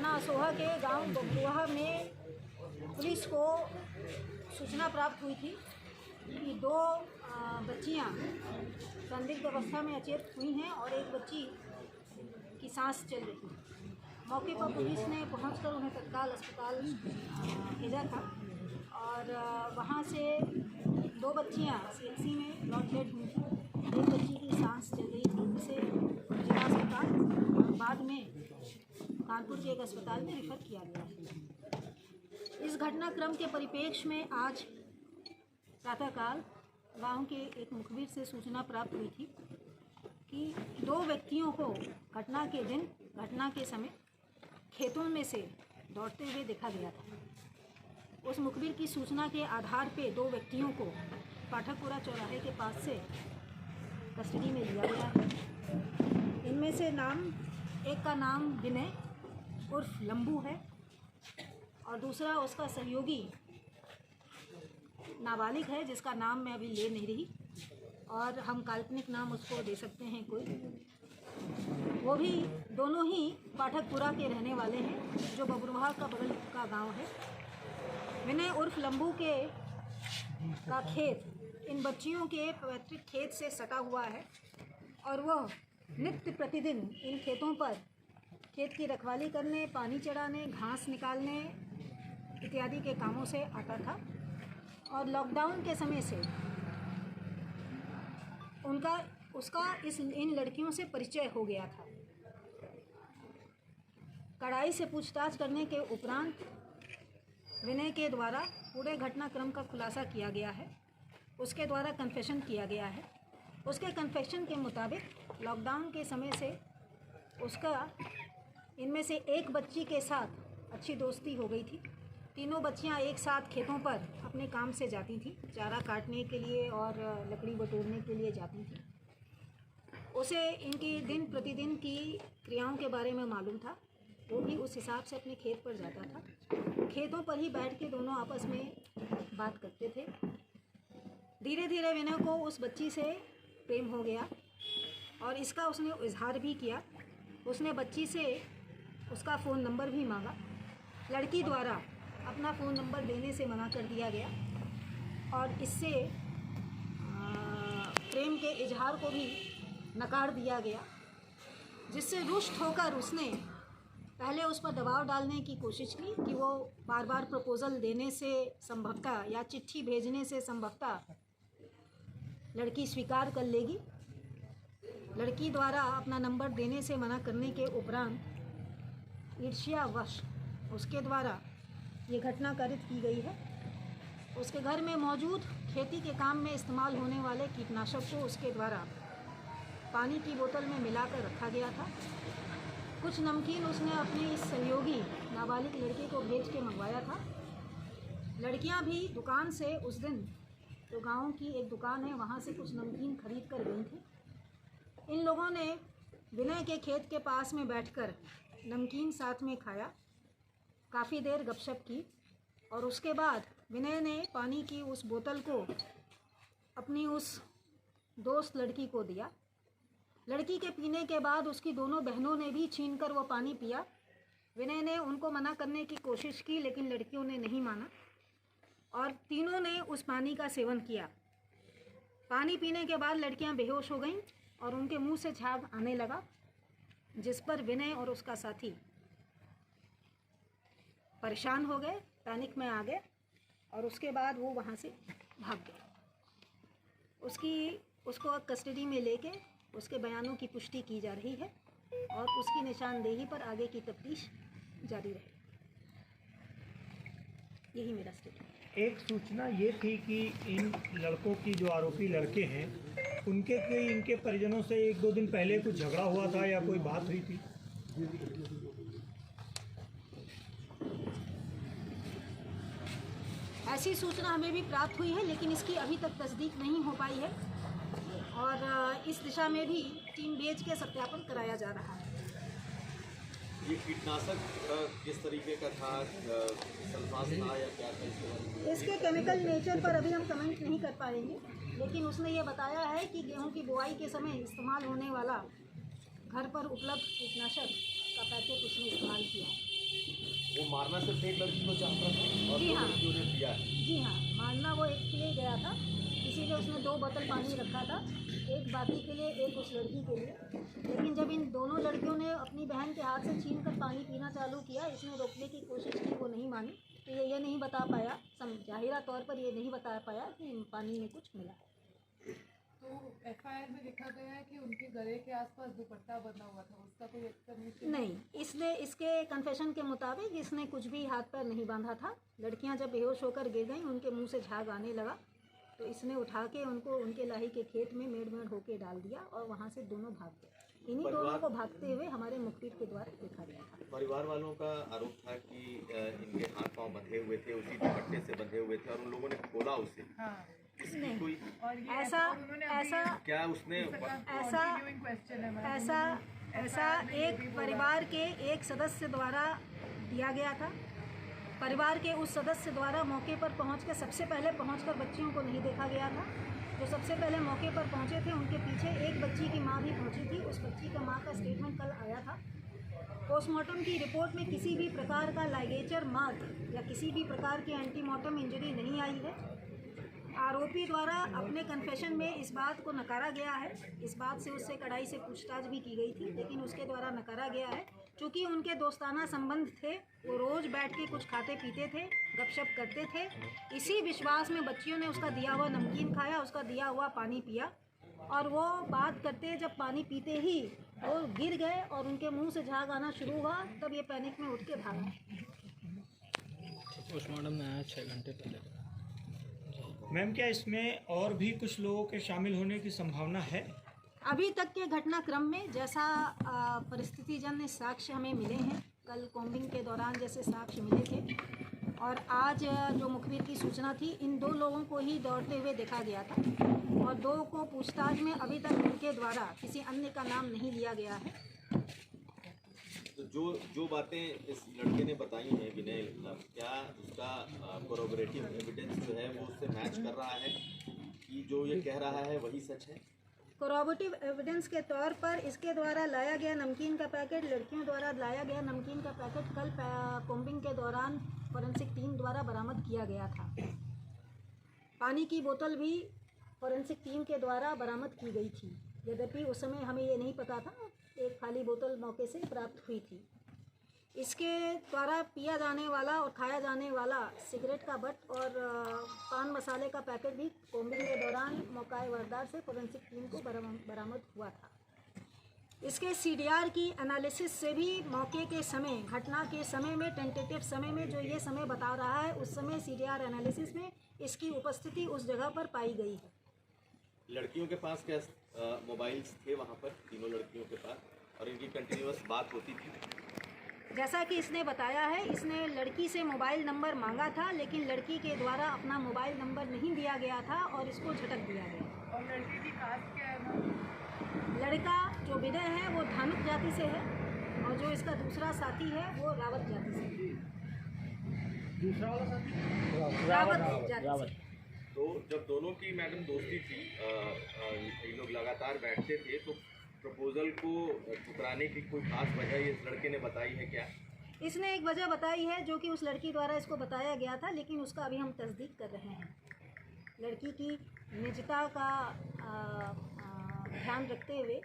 थाना असोहा के गांव बबरुआ में पुलिस को सूचना प्राप्त हुई थी कि दो बच्चियां संदिग्ध अवस्था में अचेत हुई हैं और एक बच्ची की सांस चल रही है। मौके पर पुलिस ने पहुंचकर उन्हें तत्काल अस्पताल भेजा था और वहां से दो बच्चियां सीएमसी में ब्लॉक डेड हुई थी। एक बच्ची की सांस चल रही थी, जिसे जिला अस्पताल और बाद में कानपुर के एक अस्पताल में रेफर किया गया है। इस घटनाक्रम के परिप्रेक्ष्य में आज प्रातःकाल गांव के एक मुखबिर से सूचना प्राप्त हुई थी कि दो व्यक्तियों को घटना के दिन, घटना के समय खेतों में से दौड़ते हुए देखा गया था। उस मुखबिर की सूचना के आधार पे दो व्यक्तियों को पाठकपुरा चौराहे के पास से कस्टडी में लिया गया है। इनमें से एक का नाम विनय उर्फ लंबू है और दूसरा उसका सहयोगी नाबालिग है, जिसका नाम मैं अभी ले नहीं रही और हम काल्पनिक नाम उसको दे सकते हैं कोई। वो भी दोनों ही पाठकपुरा के रहने वाले हैं, जो बबरुआ का बगल का गांव है। विनय उर्फ लंबू का खेत इन बच्चियों के पैतृक खेत से सटा हुआ है और वह नित्य प्रतिदिन इन खेतों पर खेत की रखवाली करने, पानी चढ़ाने, घास निकालने इत्यादि के कामों से आता था और लॉकडाउन के समय से उसका इन लड़कियों से परिचय हो गया था। कड़ाई से पूछताछ करने के उपरांत विनय के द्वारा पूरे घटनाक्रम का खुलासा किया गया है। उसके द्वारा कन्फेशन किया गया है। उसके कन्फेशन के मुताबिक लॉकडाउन के समय से उसका इनमें से एक बच्ची के साथ अच्छी दोस्ती हो गई थी। तीनों बच्चियां एक साथ खेतों पर अपने काम से जाती थी, चारा काटने के लिए और लकड़ी बटोरने के लिए जाती थी। उसे इनकी दिन प्रतिदिन की क्रियाओं के बारे में मालूम था। वो भी उस हिसाब से अपने खेत पर जाता था। खेतों पर ही बैठ के दोनों आपस में बात करते थे। धीरे धीरे विनय को उस बच्ची से प्रेम हो गया और इसका उसने इजहार भी किया। उसने बच्ची से उसका फ़ोन नंबर भी मांगा। लड़की द्वारा अपना फ़ोन नंबर देने से मना कर दिया गया और इससे प्रेम के इजहार को भी नकार दिया गया, जिससे रुष्ट होकर उसने पहले उस पर दबाव डालने की कोशिश की कि वो बार बार प्रपोज़ल देने से संभवतः या चिट्ठी भेजने से संभवतः लड़की स्वीकार कर लेगी। लड़की द्वारा अपना नंबर देने से मना करने के उपरांत ईर्ष्यावश उसके द्वारा ये घटना कारित की गई है। उसके घर में मौजूद खेती के काम में इस्तेमाल होने वाले कीटनाशक को उसके द्वारा पानी की बोतल में मिलाकर रखा गया था। कुछ नमकीन उसने अपने इस सहयोगी नाबालिग लड़के को भेज के मंगवाया था। लड़कियां भी दुकान से उस दिन, तो गांव की एक दुकान है, वहां से कुछ नमकीन खरीद कर गई थी। इन लोगों ने विनय के खेत के पास में बैठकर नमकीन साथ में खाया, काफ़ी देर गपशप की और उसके बाद विनय ने पानी की उस बोतल को अपनी उस दोस्त लड़की को दिया। लड़की के पीने के बाद उसकी दोनों बहनों ने भी छीनकर वो पानी पिया। विनय ने उनको मना करने की कोशिश की, लेकिन लड़कियों ने नहीं माना और तीनों ने उस पानी का सेवन किया। पानी पीने के बाद लड़कियां बेहोश हो गईं और उनके मुंह से झाग आने लगा, जिस पर विनय और उसका साथी परेशान हो गए, पैनिक में आ गए और उसके बाद वो वहाँ से भाग गए। उसको कस्टडी में लेके उसके बयानों की पुष्टि की जा रही है और उसकी निशानदेही पर आगे की तफ्तीश जारी रहेगी। यही मेरा स्टेटमेंट। एक सूचना ये थी कि इन लड़कों की, जो आरोपी लड़के हैं, इनके परिजनों से एक दो दिन पहले कुछ झगड़ा हुआ था या कोई बात हुई थी? ऐसी सूचना हमें भी प्राप्त हुई है, लेकिन इसकी अभी तक तस्दीक नहीं हो पाई है और इस दिशा में भी टीम भेज के सत्यापन कराया जा रहा है। ये कीटनाशक किस तरीके का था, सल्फास था या क्या था? इसके केमिकल नेचर पर अभी हम कमेंट नहीं कर पाएंगे, लेकिन उसने ये बताया है कि गेहूं की बुआई के समय इस्तेमाल होने वाला घर पर उपलब्ध कीटनाशक का पैकेट उसने इस्तेमाल किया है। मारना सिर्फ एक लड़की को चाहता था और जी दो हाँ। लड़कियों ने दिया है। जी हाँ, मारना वो एक के लिए गया था, इसीलिए उसने 2 बोतल पानी रखा था, एक बाकी के लिए, एक उस लड़की के लिए। लेकिन जब इन दोनों लड़कियों ने अपनी बहन के हाथ से छीन कर पानी पीना चालू किया, इसने रोकने की कोशिश की, वो नहीं मानी। तो ये नहीं बता पाया, ज़ाहिरा तौर पर ये नहीं बता पाया कि पानी में कुछ मिला। तो एफआईआर में लिखा गया है कि उनके गले के आसपास दुपट्टा बंधा हुआ था, उसका कोई एक्सप्लेनेशन? नहीं, इसने इसके कन्फेशन के मुताबिक इसने कुछ भी हाथ पैर नहीं बांधा था। लड़कियां जब बेहोश होकर गिर गईं, उनके मुंह से झाग आने लगा, तो इसने उठा के उनको उनके लाही के खेत में मेड़ होके डाल दिया और वहां से दोनों भाग गए। इन्हीं दोनों को भागते हुए हमारे मुखबिर के द्वारा देखा गया था। परिवार वालों का आरोप था कि इनके हाथ पांव बंधे हुए थे, उसी दुपट्टे से बंधे हुए थे और उन लोगों ने खोला उसे। हाँ। इसकी नहीं। कोई और ये ऐसा और उन्होंने अभी ऐसा क्या उसने ऐसा continuing question है मैम, ऐसा उन्होंने ऐसा FIR में ये एक भी बोला। परिवार के एक सदस्य द्वारा दिया गया था। परिवार के उस सदस्य द्वारा मौके पर पहुंच के सबसे पहले पहुंचकर बच्चियों को नहीं देखा गया था। जो सबसे पहले मौके पर पहुंचे थे, उनके पीछे एक बच्ची की मां भी पहुंची थी। उस बच्ची का मां का स्टेटमेंट कल आया था। पोस्टमार्टम की रिपोर्ट में किसी भी प्रकार का लाइगेचर मार्क या किसी भी प्रकार की एंटीमार्टम इंजरी नहीं आई है। आरोपी द्वारा अपने कन्फेशन में इस बात को नकारा गया है। इस बात से उससे कड़ाई से पूछताछ भी की गई थी, लेकिन उसके द्वारा नकारा गया है। चूँकि उनके दोस्ताना संबंध थे, वो रोज़ बैठ के कुछ खाते पीते थे, गपशप करते थे। इसी विश्वास में बच्चियों ने उसका दिया हुआ नमकीन खाया, उसका दिया हुआ पानी पिया, और वो बात करते जब पानी पीते ही वो गिर गए और उनके मुंह से झाग आना शुरू हुआ, तब ये पैनिक में उठ के भागा। पोस्टमार्टम में आया 6 घंटे पहले। मैम, क्या इसमें और भी कुछ लोगों के शामिल होने की संभावना है? अभी तक के घटनाक्रम में जैसा परिस्थितिजन्य साक्ष्य हमें मिले हैं, कल कॉम्बिंग के दौरान जैसे साक्ष्य मिले थे और आज जो मुखबिर की सूचना थी, इन 2 लोगों को ही दौड़ते हुए देखा गया था और 2 को पूछताछ में अभी तक उनके द्वारा किसी अन्य का नाम नहीं लिया गया है। तो जो बातें इस लड़के ने बताई हैं विनय, क्या उसका कोरोबरेटिव एविडेंस जो है वो उससे मैच कर रहा है कि जो ये कह रहा है वही सच है? कोरोबोरेटिव एविडेंस के तौर पर इसके द्वारा लाया गया नमकीन का पैकेट, लड़कियों द्वारा लाया गया नमकीन का पैकेट कल कॉम्बिंग के दौरान फॉरेंसिक टीम द्वारा बरामद किया गया था। पानी की बोतल भी फॉरेंसिक टीम के द्वारा बरामद की गई थी, यद्यपि उस समय हमें ये नहीं पता था। एक खाली बोतल मौके से प्राप्त हुई थी। इसके द्वारा पिया जाने वाला और खाया जाने वाला सिगरेट का बट और पान मसाले का पैकेट भी कॉम्बिंग के दौरान मौका वारदात से फॉरेंसिक टीम को बरामद हुआ था। इसके सीडीआर की एनालिसिस से भी मौके के समय, घटना के समय में, टेंटेटिव समय में जो ये समय बता रहा है, उस समय सीडीआर एनालिसिस में इसकी उपस्थिति उस जगह पर पाई गई है। लड़कियों के पास क्या मोबाइल्स थे वहाँ पर, तीनों लड़कियों के पास, और इनकी कंटिन्यूअस बात होती थी? जैसा कि इसने बताया है, इसने लड़की से मोबाइल नंबर मांगा था, लेकिन लड़की के द्वारा अपना मोबाइल नंबर नहीं दिया गया था और इसको झटक दिया गया। और लड़की की कास्ट क्या है मैम? लड़का जो विनय है वो धानुक जाति से है और जो इसका दूसरा साथी है वो रावत जाति से है। दूसरा वाला साथी रावत जाति से। तो जब दोनों की मैडम दोस्ती थी, ये लोग लगातार बैठते थे, तो प्रपोजल को ठुकराने की कोई खास वजह इस लड़के ने बताई है क्या? इसने एक वजह बताई है जो कि उस लड़की द्वारा इसको बताया गया था, लेकिन उसका अभी हम तस्दीक कर रहे हैं। लड़की की निजता का ध्यान रखते हुए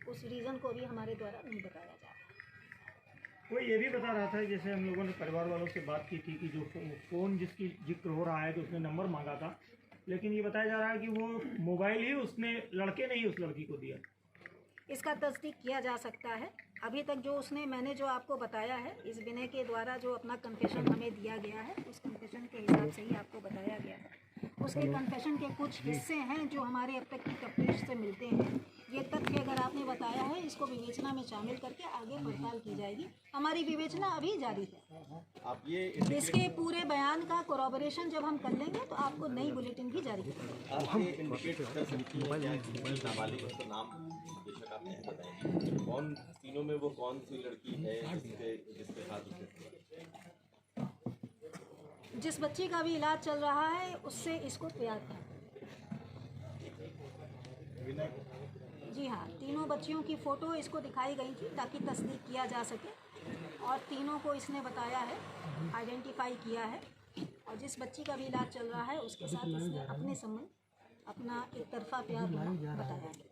उस रीज़न को भी हमारे द्वारा नहीं बताया जा रहा। कोई ये भी बता रहा था, जैसे हम लोगों ने परिवार वालों से बात की थी कि जो फ़ोन जिसकी जिक्र हो रहा है तो उसने नंबर मांगा था, लेकिन ये बताया जा रहा है कि वो मोबाइल ही उसने, लड़के ने ही उस लड़की को दिया। इसका तस्दीक किया जा सकता है। अभी तक जो मैंने जो आपको बताया है, इस विनय के द्वारा जो अपना कन्फेशन हमें दिया गया है, उस कन्फेशन के हिसाब से ही आपको बताया गया है। उसके कन्फेशन के कुछ हिस्से हैं जो हमारे अब तक की तफ्तीश से मिलते हैं। ये तथ्य अगर आपने बताया है, इसको विवेचना में शामिल करके आगे पड़ताल की जाएगी। हमारी विवेचना अभी जारी है। आप ये इसके पूरे बयान का कोरॉबरेशन जब हम कर लेंगे तो आपको नई बुलेटिन भी जारी करेंगे। आप ये इंडिकेट कर सकती हैं क्या कि नाबालिग, उसका नाम बेशक आप नहीं बताएंगे, कौन तीनों में वो कौन सी लड़की है जिसके साथ उसे? जिस बच्ची का भी इलाज चल रहा है उससे इसको प्यार था। जी हाँ, तीनों बच्चियों की फ़ोटो इसको दिखाई गई थी ताकि तस्दीक किया जा सके। और तीनों को इसने बताया है, आइडेंटिफाई किया है। और जिस बच्ची का भी इलाज चल रहा है उसके साथ इसने अपने संबंध, अपना एक तरफा प्यार होना बताया है।